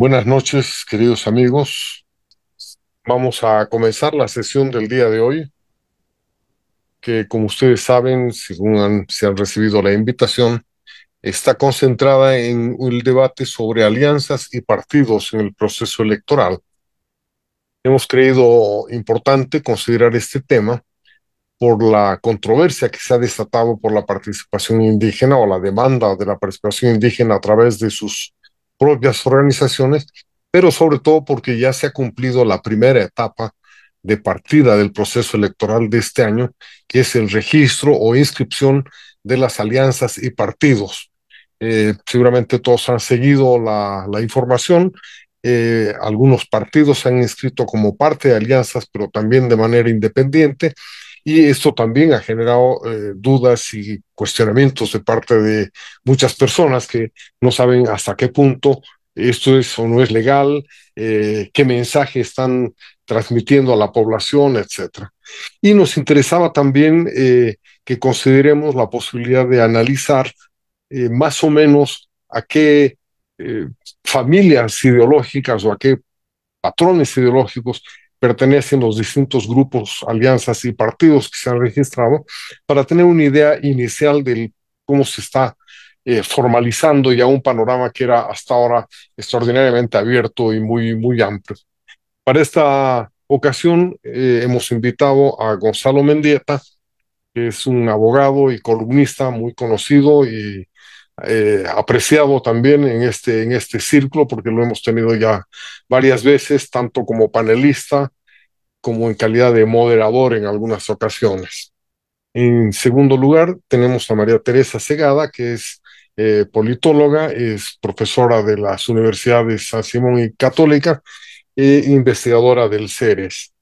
Buenas noches, queridos amigos. Vamos a comenzar la sesión del día de hoy, que como ustedes saben, según se han recibido la invitación, está concentrada en el debate sobre alianzas y partidos en el proceso electoral. Hemos creído importante considerar este tema por la controversia que se ha desatado por la participación indígena o la demanda de la participación indígena a través de sus propias organizaciones, pero sobre todo porque ya se ha cumplido la primera etapa de partida del proceso electoral de este año, que es el registro o inscripción de las alianzas y partidos. Seguramente todos han seguido la información. Algunos partidos se han inscrito como parte de alianzas, pero también de manera independiente, y esto también ha generado dudas y cuestionamientos de parte de muchas personas que no saben hasta qué punto esto es o no es legal, qué mensaje están transmitiendo a la población, etcétera. Y nos interesaba también que consideremos la posibilidad de analizar más o menos a qué eh, familias ideológicas o a qué patrones ideológicos pertenecen los distintos grupos, alianzas y partidos que se han registrado, para tener una idea inicial de cómo se está formalizando ya un panorama que era hasta ahora extraordinariamente abierto y muy amplio. Para esta ocasión hemos invitado a Gonzalo Mendieta, que es un abogado y columnista muy conocido y apreciado también en este círculo, porque lo hemos tenido ya varias veces, tanto como panelista como en calidad de moderador en algunas ocasiones. En segundo lugar, tenemos a María Teresa Segada, que es politóloga, es profesora de las universidades San Simón y Católica e investigadora del CERES.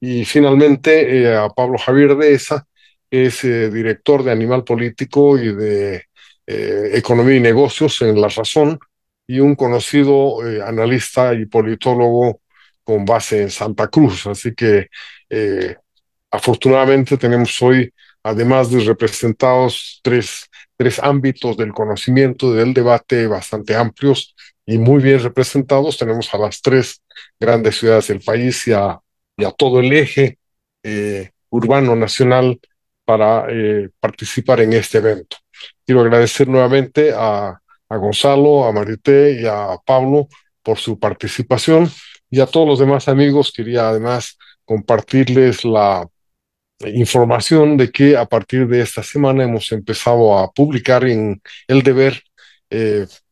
Y finalmente a Pablo Javier Dehesa, que es director de Animal Político y de Economía y Negocios en La Razón, y un conocido analista y politólogo con base en Santa Cruz. Así que eh, afortunadamente tenemos hoy, además de representados, tres ámbitos del conocimiento, del debate bastante amplios y muy bien representados. Tenemos a las tres grandes ciudades del país y a todo el eje urbano nacional para participar en este evento. Quiero agradecer nuevamente a Gonzalo, a Marité y a Pablo por su participación, y a todos los demás amigos quería además compartirles la información de que a partir de esta semana hemos empezado a publicar en El Deber,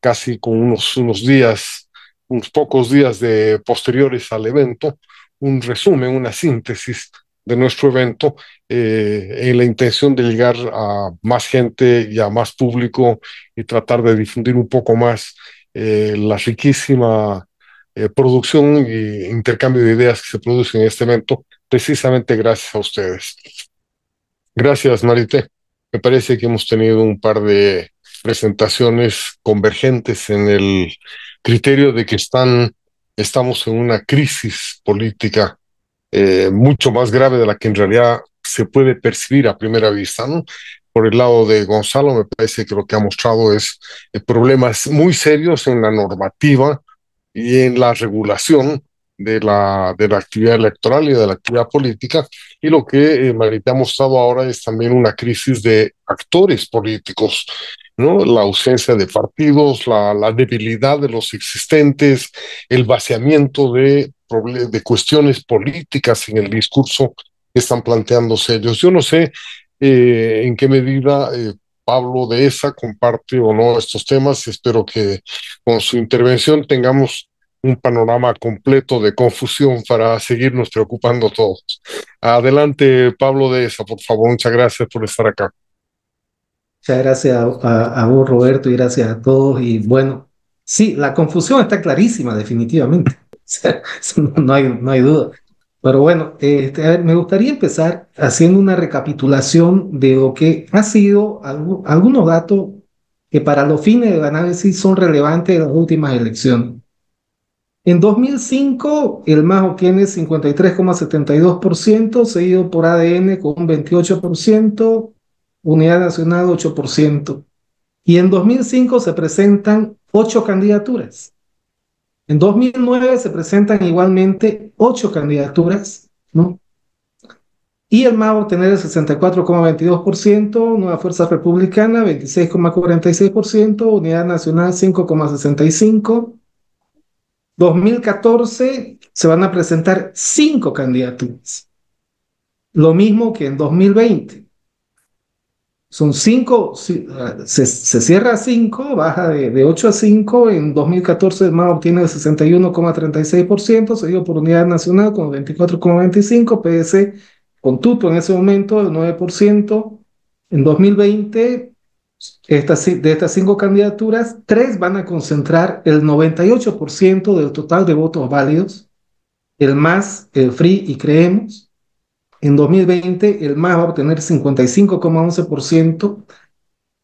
casi con unos días, unos pocos días de posteriores al evento, un resumen, una síntesis de nuestro evento, en la intención de llegar a más gente y a más público y tratar de difundir un poco más la riquísima producción e intercambio de ideas que se produce en este evento, precisamente gracias a ustedes. Gracias, Marité. Me parece que hemos tenido un par de presentaciones convergentes en el criterio de que estamos en una crisis política mucho más grave de la que en realidad se puede percibir a primera vista, ¿no? Por el lado de Gonzalo, me parece que lo que ha mostrado es problemas muy serios en la normativa y en la regulación de la actividad electoral y de la actividad política. Y lo que Marita ha mostrado ahora es también una crisis de actores políticos, ¿no? La ausencia de partidos, la debilidad de los existentes, el vaciamiento de cuestiones políticas en el discurso que están planteándose ellos. Yo no sé en qué medida Pablo Dehesa comparte o no estos temas. Espero que con su intervención tengamos un panorama completo de confusión para seguirnos preocupando todos. Adelante, Pablo Dehesa, por favor. Muchas gracias por estar acá. Muchas gracias a vos, Roberto, y gracias a todos. Y bueno, sí, la confusión está clarísima, definitivamente. O sea, eso no hay duda. Pero bueno, a ver, me gustaría empezar haciendo una recapitulación de lo que ha sido algunos datos que para los fines del análisis son relevantes de las últimas elecciones. En 2005, el MAS obtiene 53,72%, seguido por ADN con un 28%, Unidad Nacional 8%. Y en 2005 se presentan 8 candidaturas. En 2009 se presentan igualmente 8 candidaturas, ¿no? Y el MAS va a obtener el 64,22%, Nueva Fuerza Republicana 26,46%, Unidad Nacional 5,65%. 2014 se van a presentar 5 candidaturas, lo mismo que en 2020. Son 5, se cierra a 5, baja de 8 a 5. En 2014 el MAS obtiene el 61,36%, seguido por Unidad Nacional con 24,25%, PS con Tuto en ese momento el 9%. En 2020, de estas 5 candidaturas, 3 van a concentrar el 98% del total de votos válidos, el MAS, el FRI y Creemos. En 2020, el MAS va a obtener 55,11%,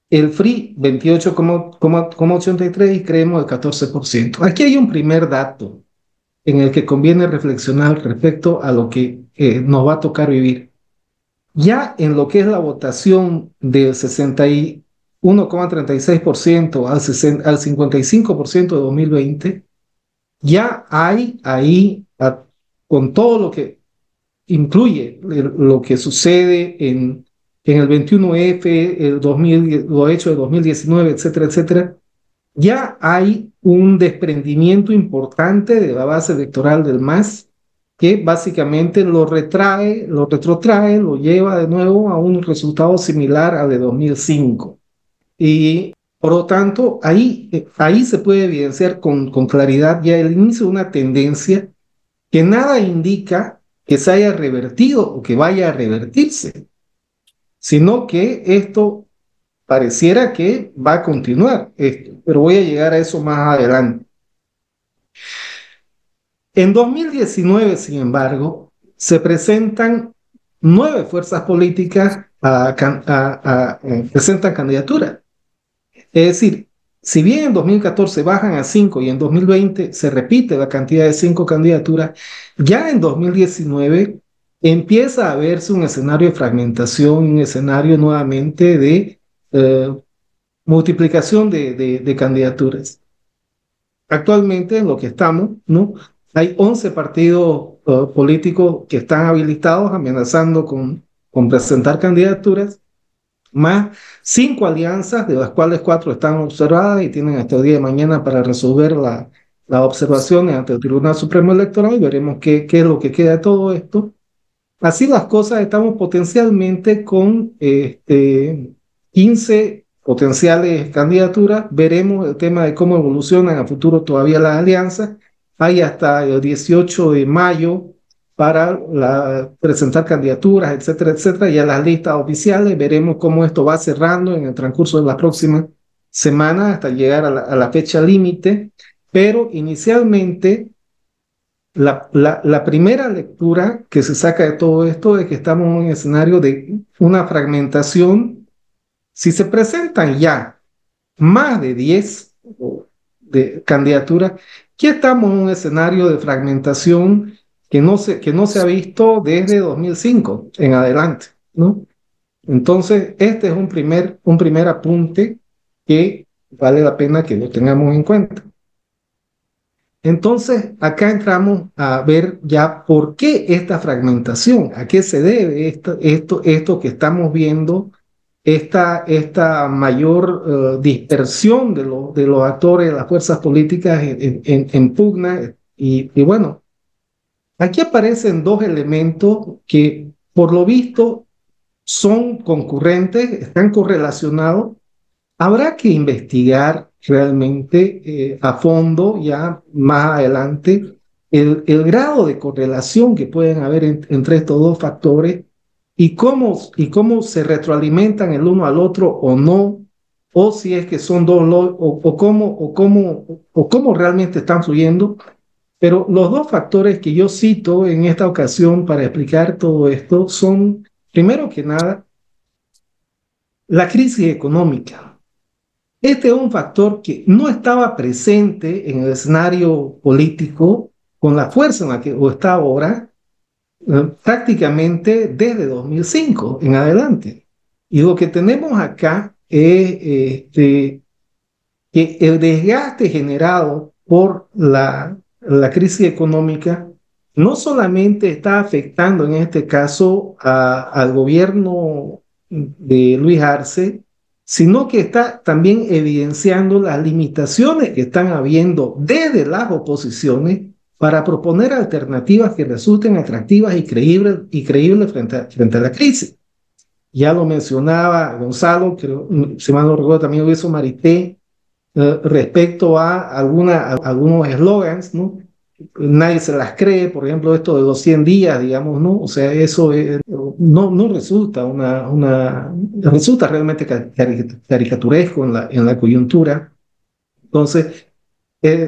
el FRI 28,83% y Creemos el 14%. Aquí hay un primer dato en el que conviene reflexionar respecto a lo que nos va a tocar vivir. Ya en lo que es la votación del 61,36% al 55% de 2020, ya hay ahí, con todo lo que incluye lo que sucede en el 21F, el 2000, lo hecho de 2019, etcétera, etcétera, ya hay un desprendimiento importante de la base electoral del MAS que básicamente lo retrotrae, lo lleva de nuevo a un resultado similar al de 2005. Y por lo tanto, ahí se puede evidenciar con claridad ya el inicio de una tendencia que nada indica que se haya revertido o que vaya a revertirse, sino que esto pareciera que va a continuar, pero voy a llegar a eso más adelante. En 2019, sin embargo, se presentan 9 fuerzas políticas presentan candidatura. Es decir, si bien en 2014 bajan a 5 y en 2020 se repite la cantidad de 5 candidaturas, ya en 2019 empieza a verse un escenario de fragmentación, un escenario nuevamente de multiplicación de candidaturas. Actualmente en lo que estamos, ¿no? Hay 11 partidos políticos que están habilitados amenazando con presentar candidaturas, más 5 alianzas, de las cuales 4 están observadas y tienen hasta el día de mañana para resolver las observaciones ante el Tribunal Supremo Electoral. Veremos qué es lo que queda de todo esto. Así las cosas, estamos potencialmente con 15 potenciales candidaturas. Veremos el tema de cómo evolucionan a futuro todavía las alianzas. Hay hasta el 18 de mayo para presentar candidaturas, etcétera, etcétera, y a las listas oficiales. Veremos cómo esto va cerrando en el transcurso de las próximas semanas hasta llegar a la fecha límite. Pero inicialmente la primera lectura que se saca de todo esto es que estamos en un escenario de una fragmentación. Si se presentan ya más de 10 de candidaturas, ya estamos en un escenario de fragmentación que no se ha visto desde 2005 en adelante, ¿no? Entonces, este es un primer apunte que vale la pena que lo tengamos en cuenta. Entonces, acá entramos a ver ya por qué esta fragmentación, a qué se debe esto que estamos viendo, esta mayor dispersión de los actores, de las fuerzas políticas en pugna. Y bueno, aquí aparecen 2 elementos que por lo visto son concurrentes, están correlacionados. Habrá que investigar realmente a fondo, ya más adelante, el grado de correlación que pueden haber entre estos 2 factores y cómo se retroalimentan el uno al otro o no, o si es que son dos, o cómo realmente están fluyendo. Pero los 2 factores que yo cito en esta ocasión para explicar todo esto son, primero que nada, la crisis económica. Este es un factor que no estaba presente en el escenario político con la fuerza en la que está ahora, prácticamente desde 2005 en adelante. Y lo que tenemos acá es que el desgaste generado por la crisis económica no solamente está afectando en este caso al gobierno de Luis Arce, sino que está también evidenciando las limitaciones que están habiendo desde las oposiciones para proponer alternativas que resulten atractivas y creíbles frente a la crisis. Ya lo mencionaba Gonzalo, creo, si mal no recuerdo también lo hizo Marité, respecto a algunos eslogans, ¿no? Nadie se las cree, por ejemplo, esto de los 100 días, digamos, ¿no? O sea, eso no resulta resulta realmente caricaturesco en la coyuntura. Entonces,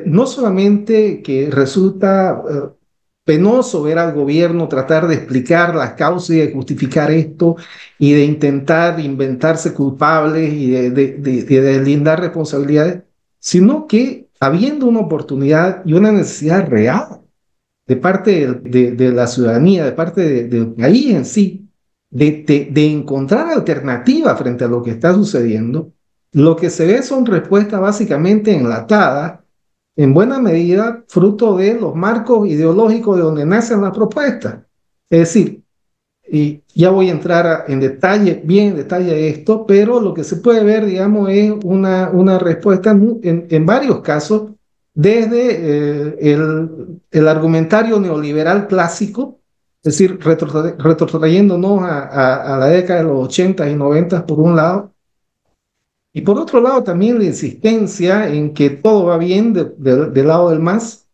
no solamente que resulta penoso ver al gobierno tratar de explicar las causas y de justificar esto y de intentar inventarse culpables y de deslindar responsabilidades, sino que habiendo una oportunidad y una necesidad real de parte de la ciudadanía, de parte del país en sí, de encontrar alternativas frente a lo que está sucediendo, lo que se ve son respuestas básicamente enlatadas, en buena medida fruto de los marcos ideológicos de donde nacen las propuestas. Es decir, y ya voy a entrar en detalle, bien en detalle de esto, pero lo que se puede ver, digamos, es una respuesta en varios casos desde el argumentario neoliberal clásico, es decir, retrotrayéndonos a la década de los 80 y 90 por un lado, y por otro lado también la insistencia en que todo va bien del lado del MAS,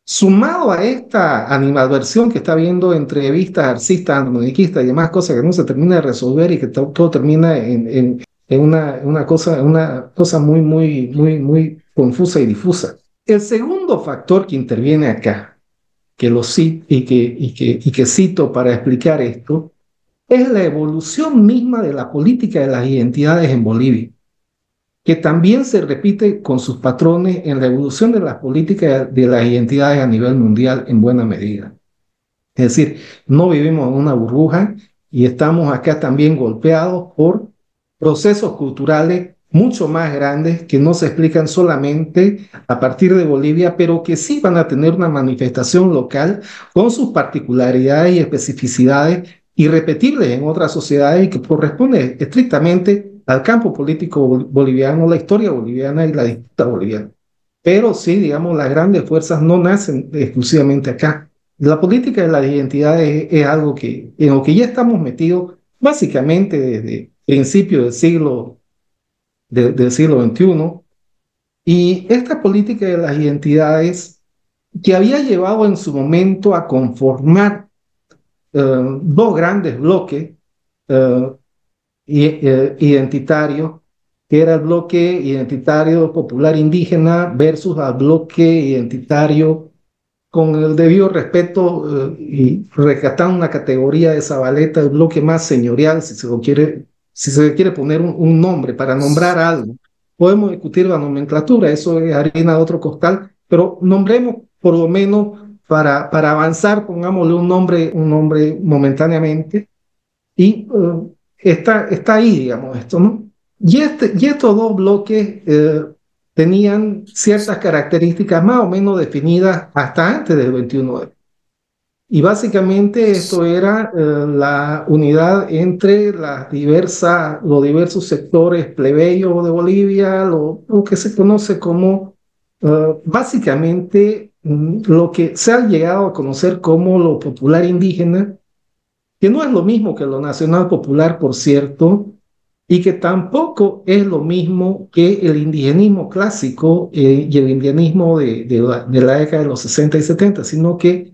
sumado a esta animadversión que está habiendo entre vistas arcistas, anarquistas y demás cosas que no se termina de resolver y que todo termina en una cosa muy confusa y difusa. El segundo factor que interviene acá, que lo cito y que cito para explicar esto, es la evolución misma de la política de las identidades en Bolivia, que también se repite con sus patrones en la evolución de las políticas de las identidades a nivel mundial en buena medida. Es decir, no vivimos en una burbuja y estamos acá también golpeados por procesos culturales mucho más grandes que no se explican solamente a partir de Bolivia, pero que sí van a tener una manifestación local con sus particularidades y especificidades irrepetibles en otras sociedades y que corresponde estrictamente al campo político boliviano, la historia boliviana y la disputa boliviana. Pero sí, digamos, las grandes fuerzas no nacen exclusivamente acá. La política de las identidades es algo en lo que ya estamos metidos básicamente desde principios del siglo XXI. Y esta política de las identidades que había llevado en su momento a conformar dos grandes bloques uh, identitarios, que era el bloque identitario popular indígena versus al bloque identitario con el debido respeto y rescatando una categoría de Zabaleta, el bloque más señorial, si se le quiere poner un nombre para nombrar algo. Podemos discutir la nomenclatura, eso es harina de otro costal, pero nombremos por lo menos para avanzar, pongámosle un nombre momentáneamente, y está ahí, digamos, esto, ¿no? Y estos dos bloques tenían ciertas características más o menos definidas hasta antes del 21. Y básicamente esto era la unidad entre los diversos sectores plebeyos de Bolivia, lo que se conoce como básicamente lo que se ha llegado a conocer como lo popular indígena, que no es lo mismo que lo nacional popular, por cierto, y que tampoco es lo mismo que el indigenismo clásico y el indigenismo de la década de los 60 y 70, sino que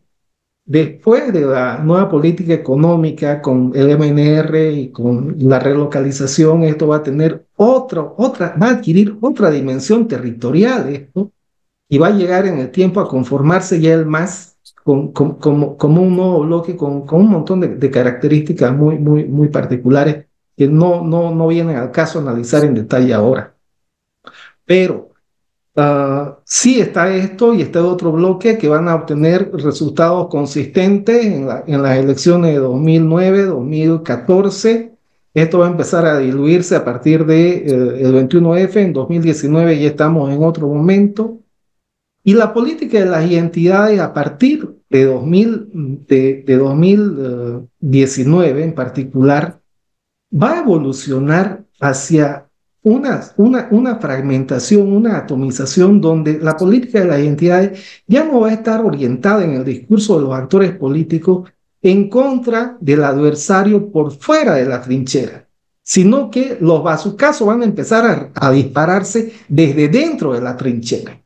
después de la nueva política económica con el MNR y con la relocalización, esto va a tener va a adquirir otra dimensión territorial esto, y va a llegar en el tiempo a conformarse ya el MAS como un nuevo bloque con un montón de características muy particulares que no vienen al caso analizar en detalle ahora. Pero sí está esto y está otro bloque que van a obtener resultados consistentes en las elecciones de 2009, 2014. Esto va a empezar a diluirse a partir del 21F. En 2019 ya estamos en otro momento. Y la política de las identidades a partir de 2019 en particular va a evolucionar hacia una fragmentación, una atomización donde la política de las identidades ya no va a estar orientada en el discurso de los actores políticos en contra del adversario por fuera de la trinchera, sino que los bazucazos van a empezar a dispararse desde dentro de la trinchera.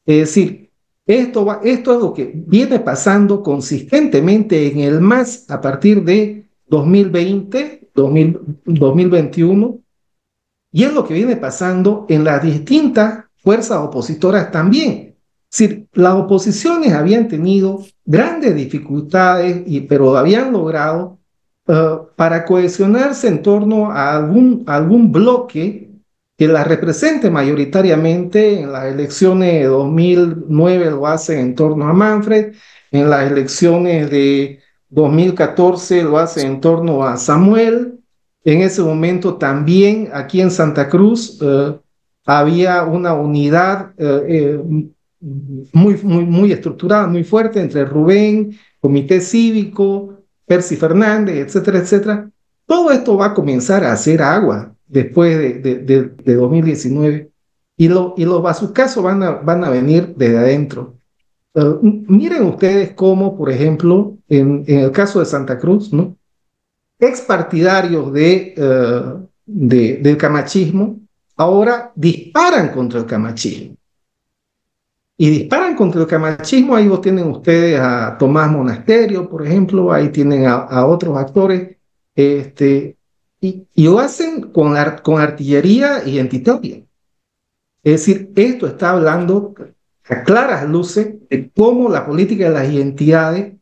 Es decir, esto es lo que viene pasando consistentemente en el MAS a partir de 2020, 2021, y es lo que viene pasando en las distintas fuerzas opositoras también. Es decir, las oposiciones habían tenido grandes dificultades, pero habían logrado para cohesionarse en torno a algún bloque que la represente mayoritariamente. En las elecciones de 2009 lo hacen en torno a Manfred, en las elecciones de 2014 lo hacen en torno a Samuel. En ese momento también aquí en Santa Cruz había una unidad muy estructurada, muy fuerte entre Rubén, Comité Cívico, Percy Fernández, etcétera, etcétera. Todo esto va a comenzar a hacer agua después de 2019 y los bazucazos van a venir desde adentro. Miren ustedes cómo, por ejemplo, en el caso de Santa Cruz, ¿no? Expartidarios del camachismo ahora disparan contra el camachismo. Y disparan contra el camachismo. Ahí tienen ustedes a Tomás Monasterio, por ejemplo, ahí tienen a otros actores, y lo hacen con artillería identitaria. Es decir, esto está hablando a claras luces de cómo la política de las identidades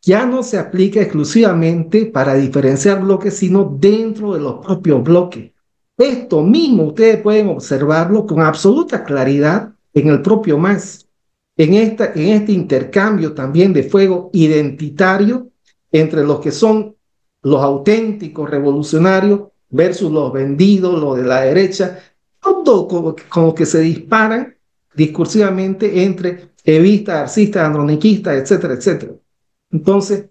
ya no se aplica exclusivamente para diferenciar bloques, sino dentro de los propios bloques. Esto mismo ustedes pueden observarlo con absoluta claridad en el propio MAS, en este intercambio también de fuego identitario entre los que son los auténticos revolucionarios versus los vendidos, los de la derecha, todo como que se disparan discursivamente entre evistas, arcistas, androniquistas, etcétera, etcétera. Entonces,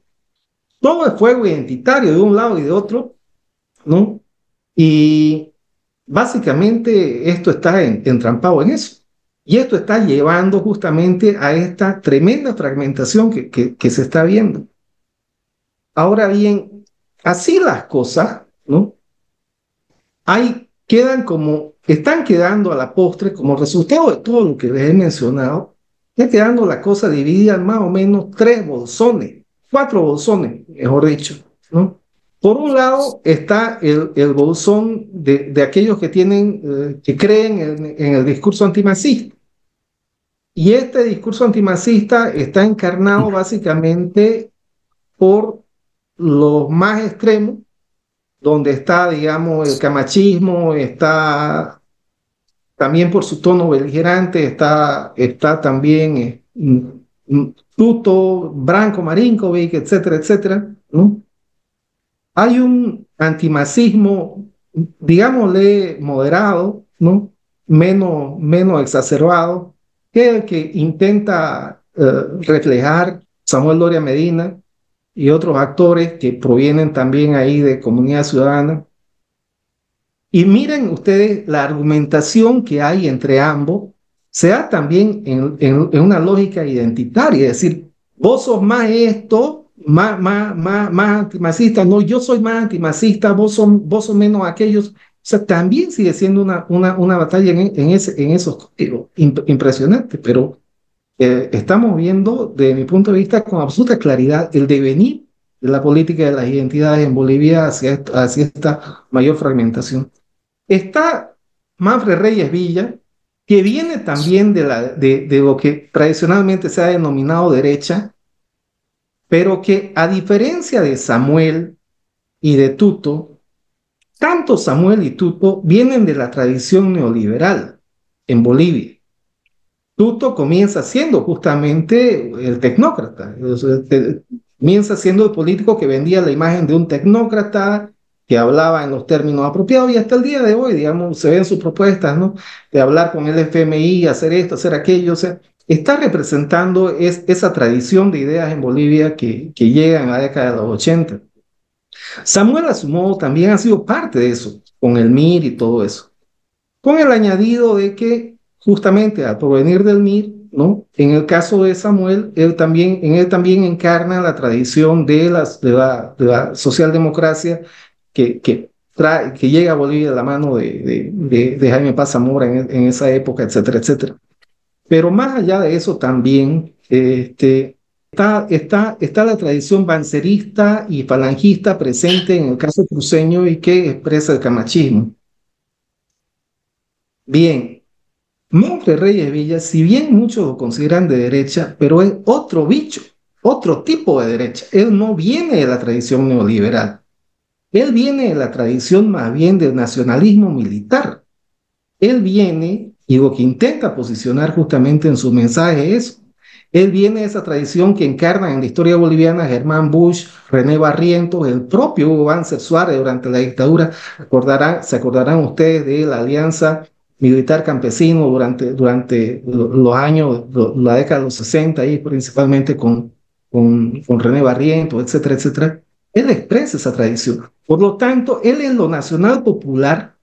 todo es fuego identitario de un lado y de otro, ¿no? Y básicamente esto está entrampado en eso. Y esto está llevando justamente a esta tremenda fragmentación que se está viendo. Ahora bien, así las cosas, ¿no? Están quedando a la postre, como resultado de todo lo que les he mencionado, está quedando la cosa dividida en más o menos 4 bolsones, mejor dicho, ¿no? Por un lado está el bolsón de aquellos que creen en el discurso antimacista. Y este discurso antimacista está encarnado básicamente por los más extremos, donde está, digamos, el camachismo, está también por su tono beligerante, está también Tuto, Branko Marinkovic, etcétera, etcétera, ¿no? Hay un antimacismo, digámosle, moderado, ¿no? Menos exacerbado, que el que intenta reflejar Samuel Doria Medina y otros actores que provienen también ahí de Comunidad Ciudadana. Y miren ustedes la argumentación que hay entre ambos, se da también en una lógica identitaria, es decir, vos sos más esto, más antimacista, no, yo soy más antimacista, vos sos menos aquellos. O sea, también sigue siendo una batalla en esos códigos impresionante, pero estamos viendo, desde mi punto de vista, con absoluta claridad el devenir de la política de las identidades en Bolivia hacia esta mayor fragmentación. Está Manfred Reyes Villa, que viene también de lo que tradicionalmente se ha denominado derecha, pero que a diferencia de Samuel y de Tuto, tanto Samuel y Tuto vienen de la tradición neoliberal en Bolivia. Tuto comienza siendo justamente el tecnócrata, comienza siendo el político que vendía la imagen de un tecnócrata, que hablaba en los términos apropiados, y hasta el día de hoy, digamos, se ven sus propuestas, ¿no? De hablar con el FMI, hacer esto, hacer aquello, o sea, está representando esa tradición de ideas en Bolivia que llega en la década de los 80. Samuel, a su modo, también ha sido parte de eso, con el MIR y todo eso, con el añadido de que justamente al provenir del MIR, ¿no? En el caso de Samuel, en él también encarna la tradición de la socialdemocracia que llega a Bolivia de la mano de Jaime Paz Zamora en esa época, etcétera, etcétera. Pero más allá de eso también está la tradición bancerista y falangista presente en el caso cruceño y que expresa el camachismo. Bien, Manfred Reyes Villa, si bien muchos lo consideran de derecha, pero es otro bicho, otro tipo de derecha. Él no viene de la tradición neoliberal, él viene de la tradición más bien del nacionalismo militar. Él viene, y lo que intenta posicionar justamente en su mensaje es, él viene de esa tradición que encarnan en la historia boliviana Germán Busch, René Barrientos, el propio Hugo Banzer Suárez durante la dictadura. Se acordarán ustedes de la alianza militar campesino durante los años, la década de los 60, y principalmente con René Barrientos, etcétera, etcétera. Él expresa esa tradición. Por lo tanto, él es lo nacional popular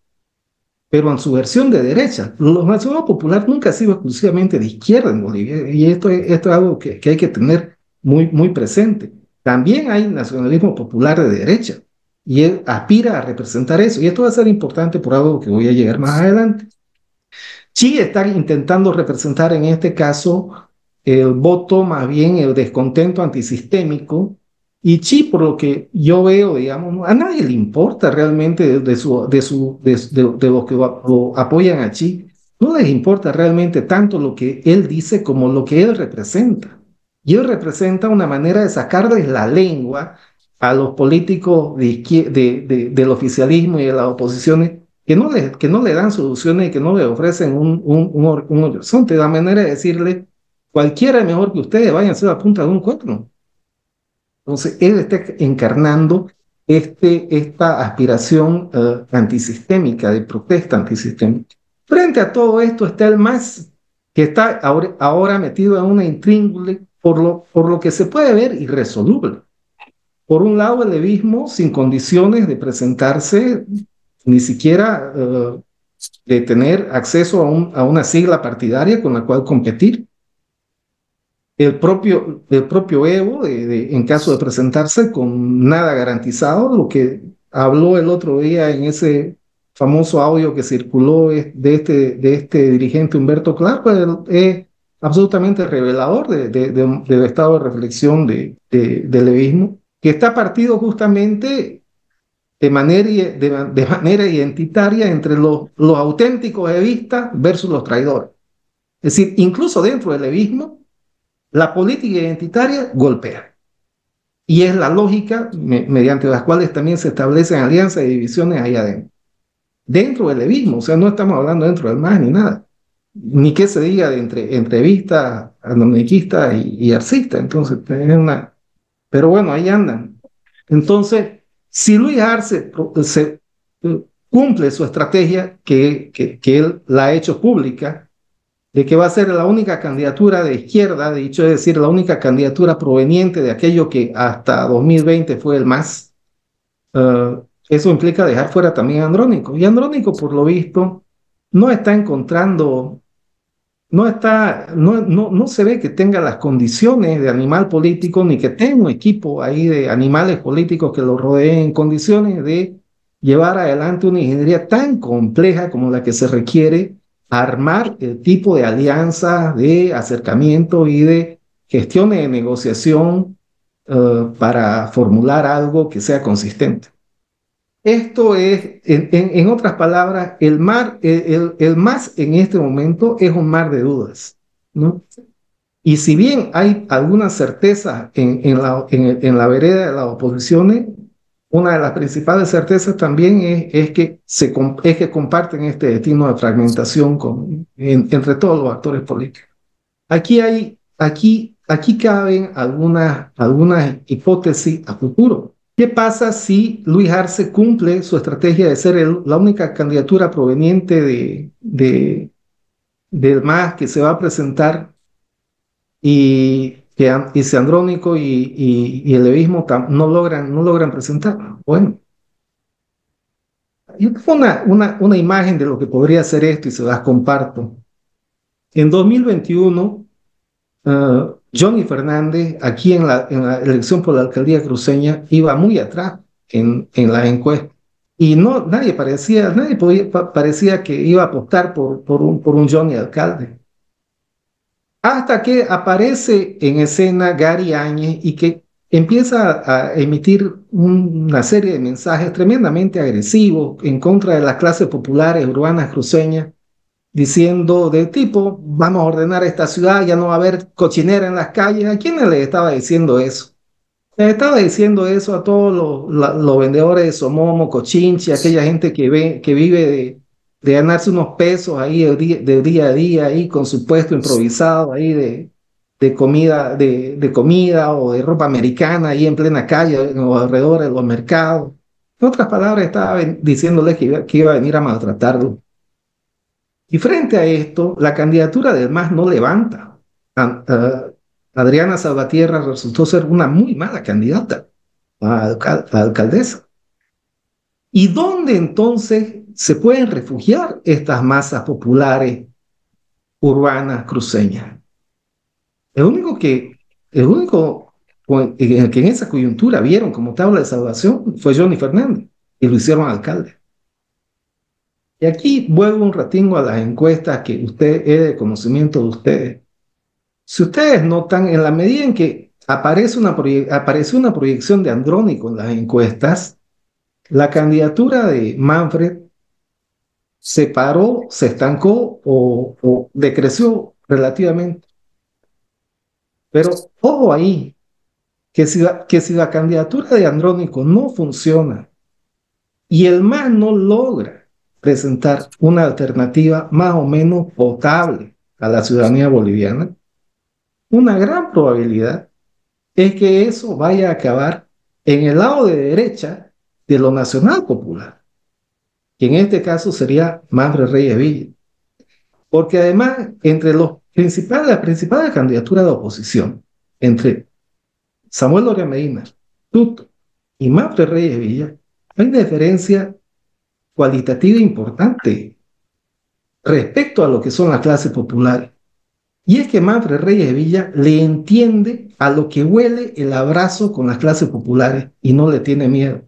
pero en su versión de derecha. Los nacional popular nunca ha sido exclusivamente de izquierda en Bolivia, y esto es algo que hay que tener muy presente. También hay nacionalismo popular de derecha, y él aspira a representar eso, y esto va a ser importante por algo que voy a llegar más adelante. Chile está intentando representar en este caso el voto, más bien el descontento antisistémico, y Chi, por lo que yo veo, digamos, a nadie le importa realmente de los que lo apoyan a Chi, no les importa realmente tanto lo que él dice como lo que él representa. Y él representa una manera de sacarles la lengua a los políticos del oficialismo y de las oposiciones que no le dan soluciones y que no le ofrecen un horizonte, de manera de decirle, cualquiera es mejor que ustedes, vayan a ser la punta de un cuerno. Entonces, él está encarnando esta aspiración antisistémica, de protesta antisistémica. Frente a todo esto está el MAS, que está ahora metido en una intríngulis por lo que se puede ver irresoluble. Por un lado, el levismo sin condiciones de presentarse, ni siquiera de tener acceso a una sigla partidaria con la cual competir. El propio Evo, en caso de presentarse con nada garantizado, lo que habló el otro día en ese famoso audio que circuló de este dirigente Humberto Clark, pues, es absolutamente revelador del estado de reflexión del levismo, que está partido justamente de manera identitaria entre los auténticos evistas versus los traidores. Es decir, incluso dentro del levismo, la política identitaria golpea. Y es la lógica mediante las cuales también se establecen alianzas y divisiones ahí adentro. Dentro del levismo, o sea, no estamos hablando dentro del MAS ni nada. Ni qué se diga de entre evistas, anarquistas y arcistas. Entonces, es una... Pero bueno, ahí andan. Entonces, si Luis Arce cumple su estrategia que él la ha hecho pública, de que va a ser la única candidatura de izquierda, dicho es decir, la única candidatura proveniente de aquello que hasta 2020 fue el MAS, eso implica dejar fuera también a Andrónico. Y Andrónico, por lo visto, no está encontrando, no se ve que tenga las condiciones de animal político, ni que tenga un equipo ahí de animales políticos que lo rodeen en condiciones de llevar adelante una ingeniería tan compleja como la que se requiere armar el tipo de alianza, de acercamiento y de gestiones de negociación para formular algo que sea consistente. Esto es, en otras palabras, el MAS en este momento es un mar de dudas, ¿no? Y si bien hay algunas certezas en la vereda de las oposiciones, una de las principales certezas también es que comparten este destino de fragmentación entre todos los actores políticos. Aquí caben algunas hipótesis a futuro. ¿Qué pasa si Luis Arce cumple su estrategia de ser la única candidatura proveniente del MAS que se va a presentar y si Andrónico y el levismo no logran presentar. Bueno, yo tengo una imagen de lo que podría ser esto y se las comparto. En 2021, Johnny Fernández, aquí en la elección por la alcaldía cruceña, iba muy atrás en la encuesta. Y no, parecía que iba a apostar por un Johnny alcalde. Hasta que aparece en escena Gary Áñez y que empieza a emitir una serie de mensajes tremendamente agresivos en contra de las clases populares urbanas cruceñas, diciendo de tipo, vamos a ordenar esta ciudad, ya no va a haber cochinera en las calles. ¿A quiénes le estaba diciendo eso? Le estaba diciendo eso a todos los vendedores de Somomo, Cochinchi, aquella gente que vive de ganarse unos pesos ahí de día a día, ahí con su puesto improvisado ahí de comida o de ropa americana ahí en plena calle, en los alrededores de los mercados. En otras palabras, estaba diciéndoles que iba a venir a maltratarlo. Y frente a esto, la candidatura del MAS no levanta. Adriana Salvatierra resultó ser una muy mala candidata a alcaldesa. ¿Y dónde entonces se pueden refugiar estas masas populares urbanas cruceñas? El único que en esa coyuntura vieron como tabla de salvación fue Johnny Fernández y lo hicieron alcalde. Y aquí vuelvo un ratingo a las encuestas que es de conocimiento de ustedes. Si ustedes notan, en la medida en que apareció una proyección de Andrónico en las encuestas, la candidatura de Manfred se paró, se estancó o decreció relativamente. Pero ojo ahí, que si la candidatura de Andrónico no funciona y el MAS no logra presentar una alternativa más o menos potable a la ciudadanía boliviana, una gran probabilidad es que eso vaya a acabar en el lado de derecha de lo nacional popular, que en este caso sería Manfred Reyes Villa. Porque además, entre las principales candidaturas de oposición, entre Samuel Lorea Medina, Tuto y Manfred Reyes Villa, hay una diferencia cualitativa importante respecto a lo que son las clases populares. Y es que Manfred Reyes Villa le entiende a lo que huele el abrazo con las clases populares y no le tiene miedo.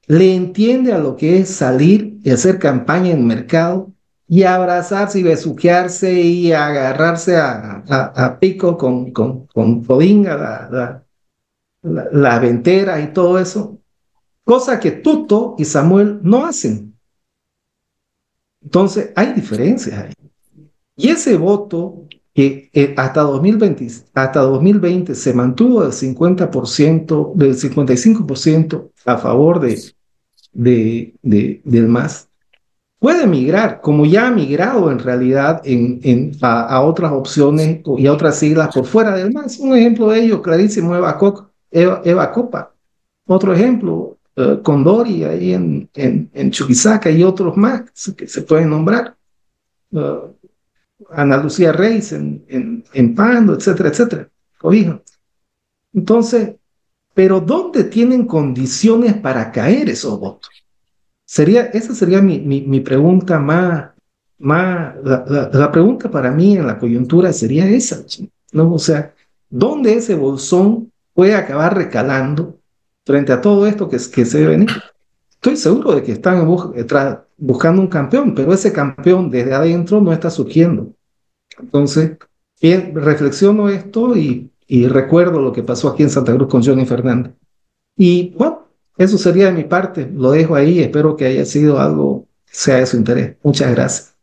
Le entiende a lo que es salir y hacer campaña en mercado y abrazarse y besuquearse y agarrarse a pico con Todinga, la ventera y todo eso, cosa que Tuto y Samuel no hacen. Entonces, hay diferencias ahí. Y ese voto que hasta 2020 se mantuvo del 50%, del 55% a favor del MAS, puede migrar, como ya ha migrado en realidad a otras opciones y a otras siglas por fuera del MAS. Un ejemplo de ello clarísimo, Eva Copa. Otro ejemplo, Condori ahí en Chuquisaca y otros más que se pueden nombrar. Ana Lucía Reis en Pando, etcétera, etcétera. Cobija. Entonces, pero ¿dónde tienen condiciones para caer esos votos? Esa sería mi pregunta la pregunta para mí en la coyuntura sería esa, ¿no? O sea, ¿dónde ese bolsón puede acabar recalando frente a todo esto que se debe venir? Estoy seguro de que están buscando un campeón, pero ese campeón desde adentro no está surgiendo. Entonces, bien, reflexiono esto y recuerdo lo que pasó aquí en Santa Cruz con Johnny Fernández. Y bueno, eso sería de mi parte. Lo dejo ahí. Espero que haya sido algo que sea de su interés. Muchas gracias.